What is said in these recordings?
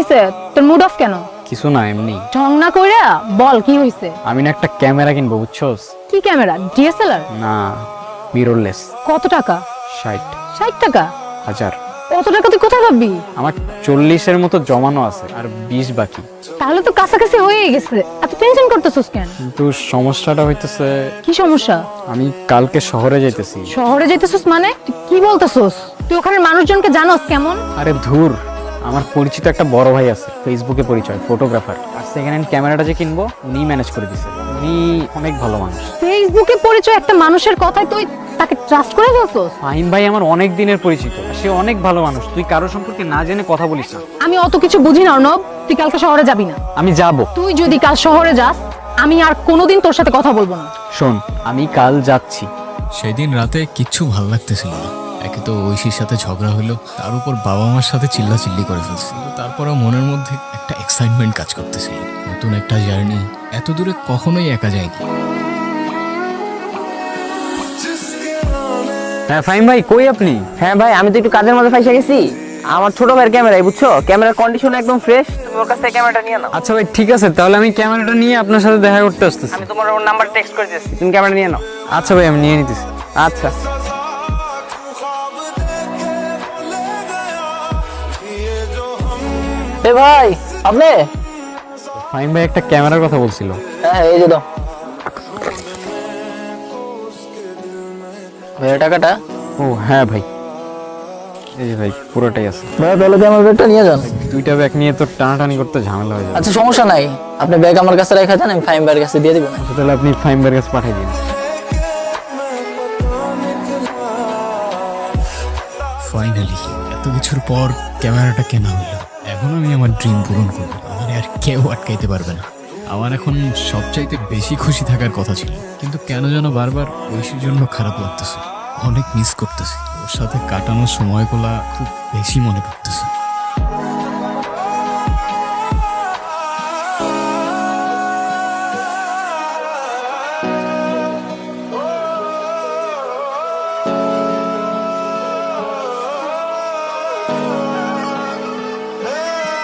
হইছে? তোর mood of কেন? কিছু না, এমনি। ঢং না কইরা বল কি হইছে? আমি না একটা ক্যামেরা কিনবো, বুঝছস? কি ক্যামেরা? ডিএসএলআর? না, মিররলেস। কত টাকা? 60 60 টাকা? 1000। অত টাকা তুই কোথায় পাবি? আমার 40-এর মতো জমানো আছে, আর 20 বাকি। তাহলে তো কাছাকাছি হয়ে গেছে, এত টেনশন করতেছস কেন? কিন্তু সমস্যাটা হইতেছে, কি সমস্যা? আমি কালকে শহরে যাইতেছি। শহরে যাইতেছস মানে? তুই কি বলতেছস? তুই ওখানের মানুষজনকে জানোস কেমন? আরে ধুর, আমার পরিচিত একটা বড় ভাই আছে, ফেসবুকে পরিচয়, ফটোগ্রাফার। আর সেকেন্ড হ্যান্ড ক্যামেরাটা যে কিনবো উনিই ম্যানেজ করে দিছে। উনি অনেক ভালো মানুষ। ফেসবুকে পরিচয় একটা মানুষের কথায় তুই তাকে ট্রাস্ট করে ফেলছস? ফাহিম ভাই আমার অনেক দিনের পরিচিত, সে অনেক ভালো মানুষ। তুই কারো সম্পর্কে না জেনে কথা বলিস না। আমি অত কিছু বুঝি না অর্ণব, তুই কালকে শহরে যাবি না। আমি যাব। তুই যদি কাল শহরে যাস, আমি আর কোনোদিন তোর সাথে কথা বলবো না। শোন, আমি কাল যাচ্ছি। সেদিন রাতে কিচ্ছু ভাল লাগতেছিল না। একে তো ঐশীর সাথে ঝগড়া হলো, তার উপর বাবা মার সাথে চিল্লাচিল্লি করে ফেলছিল। তারপরে মনের মধ্যে একটা এক্সাইটমেন্ট কাজ করতেছিল, নতুন একটা জার্নি, এত দূরে কখনোই একা যায়নি। হ্যাঁ ফাহিম ভাই, কই আপনি? হ্যাঁ ভাই, আমি তো একটু কাজের মধ্যে ফাইসা গেছি। আমার ছোট ভাইয়ের ক্যামেরাই, বুঝছো, ক্যামেরার কন্ডিশন একদম ফ্রেশ। তুমি ওর কাছ থেকে ক্যামেরাটা নিয়ে নাও। আচ্ছা ভাই, ঠিক আছে, তাহলে আমি ক্যামেরাটা নিয়ে আপনার সাথে দেখা করতে আসতেছি। আমি তোমার ওর নাম্বার টেক্সট করে দিয়েছি, তুমি ক্যামেরা নিয়ে নাও। আচ্ছা ভাই, আমি নিয়ে নিতেছি। আচ্ছা। এ ভাই, আপনি? ফাহিম ভাই একটা ক্যামেরার কথা বলছিল। হ্যাঁ, এই যে দাও ভাইয়ের টাকাটা। ও হ্যাঁ ভাই, এই যে ভাই, পুরোটাই আছে। ভাই তাহলে কি আমার ব্যাগটা নিয়ে যান? দুইটা ব্যাগ নিয়ে তো টানাটানি করতে ঝামেলা হয়ে যাবে। আচ্ছা, সমস্যা নাই, আপনি ব্যাগ আমার কাছে রেখে যান, আমি ফাইম ভাইয়ের কাছে দিয়ে দিব। আচ্ছা, তাহলে আপনি ফাহিম ভাইয়ের কাছে পাঠিয়ে দিন। ফাইনালি এত কিছুর পর ক্যামেরাটা কেনা হইলো। এখন আমি আমার ড্রিম পূরণ করবো, আমার আর কেউ আটকাইতে পারবে না। আমার এখন সবচাইতে বেশি খুশি থাকার কথা ছিল, কিন্তু কেন যেন বারবার ঐশীর জন্য খারাপ লাগতেছে। অনেক মিস করতেছি, ওর সাথে কাটানো সময়গুলা খুব বেশি মনে পড়তেছে।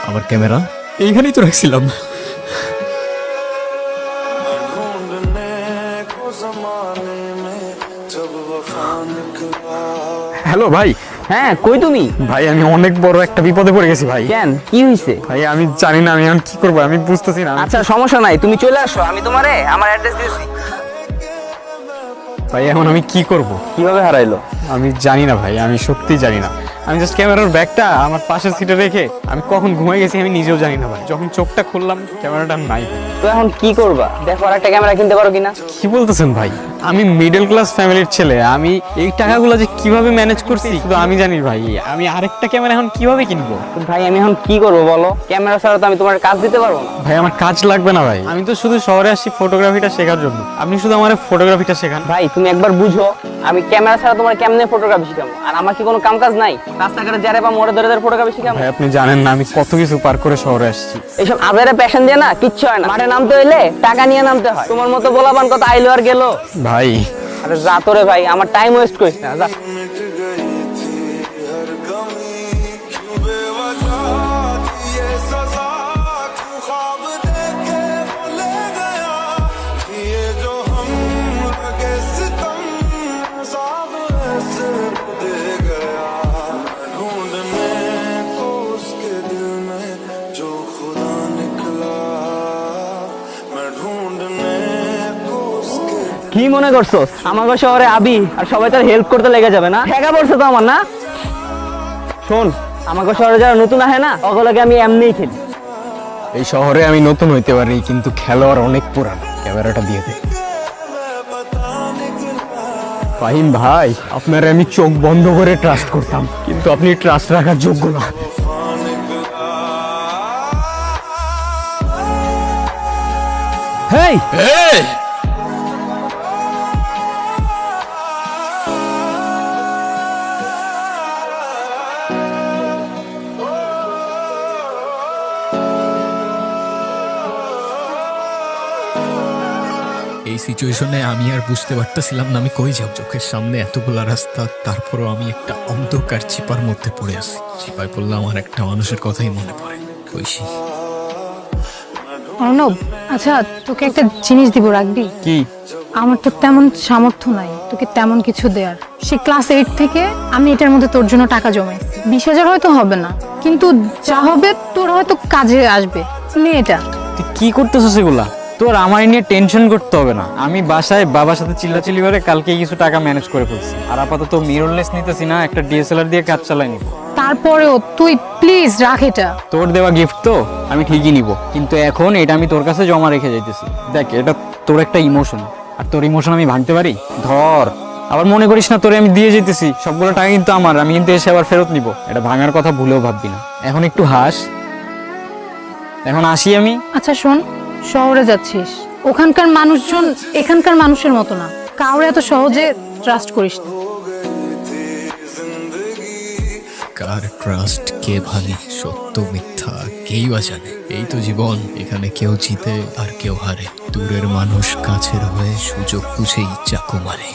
আমার ক্যামেরা এইখানেই তো রাখছিলাম। হ্যালো ভাই। হ্যাঁ, কই তুমি? ভাই আমি অনেক বড় একটা বিপদে পড়ে গেছি ভাই। কেন, কি হইছে? ভাই আমি জানি না আমি এখন কি করবো, আমি বুঝতেছি না। আচ্ছা, সমস্যা নাই, তুমি চলে আসো, আমি তোমারে আমার অ্যাড্রেস দিয়েছি। ভাই এখন আমি কি করব? কিভাবে হারাইলো? আমি জানি না ভাই, আমি সত্যি জানি না। আমি জাস্ট ক্যামেরার ব্যাগটা আমার পাশের সিটে রেখে আমি কখন ঘুমিয়ে গেছি আমি নিজেও জানি না ভাই। যখন চোখটা খুললাম ক্যামেরাটা নাই। তো এখন কি করবা? দেখো আর একটা ক্যামেরা কিনতে পারো কিনা। কি বলতেছেন ভাই? আমি মিডল ক্লাস ফ্যামিলির ছেলে, আমি এই টাকাগুলো যে কিভাবে ম্যানেজ করছি শুধু আমি জানি ভাই। আমি আরেকটা ক্যামেরা এখন কিভাবে কিনবো? তো ভাই, আমি এখন কি করবো বলো? ক্যামেরা ছাড়া তো আমি তোমার কাজ দিতে পারবো না। ভাই আমার কাজ লাগবে না ভাই, আমি তো শুধু শহরে আসছি ফটোগ্রাফিটা শেখার জন্য। আপনি শুধু আমার ফটোগ্রাফিটা শেখান। ভাই তুমি একবার বুঝো, আমি ক্যামেরা ছাড়া তোমার কেমনে ফটোগ্রাফি শিখাবো? আর আমার কি কোনো কাম কাজ নাই? রাস্তাঘাটে যারে বা মোড়ে ধরে ধরে ফটোগ্রাফি শিখাবো? ভাই আপনি জানেন না আমি কত কিছু পার করে শহরে আসছি। এইসব আজারে প্যাশন দিয়ে না কিচ্ছু হয় না। মাঠে নামতে হইলে টাকা নিয়ে নামতে হয়। তোমার মতো বলাবান কত আইলো আর গেলো। ভাই আরে যা তোরে ভাই, আমার টাইম ওয়েস্ট করিস না, যা। কি মনে করছস আমাকে শহরে আবি আর সবাই তার হেল্প করতে লেগে যাবে না? ঠেকা পড়ছে তো আমার, না? শোন, আমাকে শহরে যারা নতুন আহে না, ওগুলোকে আমি এমনিই খেলি। এই শহরে আমি নতুন হইতে পারি কিন্তু খেলোয়াড় অনেক পুরান। ক্যামেরাটা দিয়ে দে। ফাহিম ভাই, আপনার আমি চোখ বন্ধ করে ট্রাস্ট করতাম, কিন্তু আপনি ট্রাস্ট রাখার যোগ্য না। হেই এই সিচুয়েশনে আমি আর বুঝতে পারতেছিলাম না আমি কই যাব। চোখের সামনে এতগুলা রাস্তা, তারপরও আমি একটা অন্ধকার চিপার মধ্যে পড়ে আছি। চিপায় পড়লে আমার একটা মানুষের কথাই মনে পড়ে। ঐশী। অর্ণব, আচ্ছা তোকে একটা জিনিস দিব, রাখবি? কি? আমার তো তেমন সামর্থ্য নাই তোকে তেমন কিছু দেওয়ার। সে ক্লাস 8 থেকে আমি এটার মধ্যে তোর জন্য টাকা জমাইছি। 20,000 হয়তো হবে না, কিন্তু যা হবে তোর হয়তো কাজে আসবে। নে এটা। তুই কি করতেছিস এগুলা? তোর আমার নিয়ে টেনশন করতে হবে না। আমি বাসায় বাবার সাথে চিল্লাচিল্লি করে কালকে কিছু টাকা ম্যানেজ করে ফেলছি। আর আপাতত মিররলেস নিতেছি না, একটা ডিএসএলআর দিয়ে কাজ চালাই নিব। তারপরেও তুই প্লিজ রাখ এটা। তোর দেওয়া গিফট তো আমি ঠিকই নিব, কিন্তু এখন এটা আমি তোর কাছে জমা রেখে যাইতেছি। দেখ, এটা তোর একটা ইমোশন, আর তোর ইমোশন আমি ভাঙতে পারি? ধর, আবার মনে করিস না তোরে আমি দিয়ে যেতেছি। সবগুলো টাকা কিন্তু আমার, আমি কিন্তু এসে আবার ফেরত নিব। এটা ভাঙার কথা ভুলেও ভাববি না। এখন একটু হাস। এখন আসি আমি। আচ্ছা শোন, শহরে যাচ্ছিস, ওখানকার মানুষজন এখানকার মানুষের মতো না। কাউরে এত সহজে ট্রাস্ট করিস না। কার ট্রাস্ট কে ভাঙে, সত্য মিথ্যা কেই বা জানে। এই তো জীবন, এখানে কেউ জিতে আর কেউ হারে। দূরের মানুষ কাছের হয়ে সুযোগ বুঝেই চাকু মারে।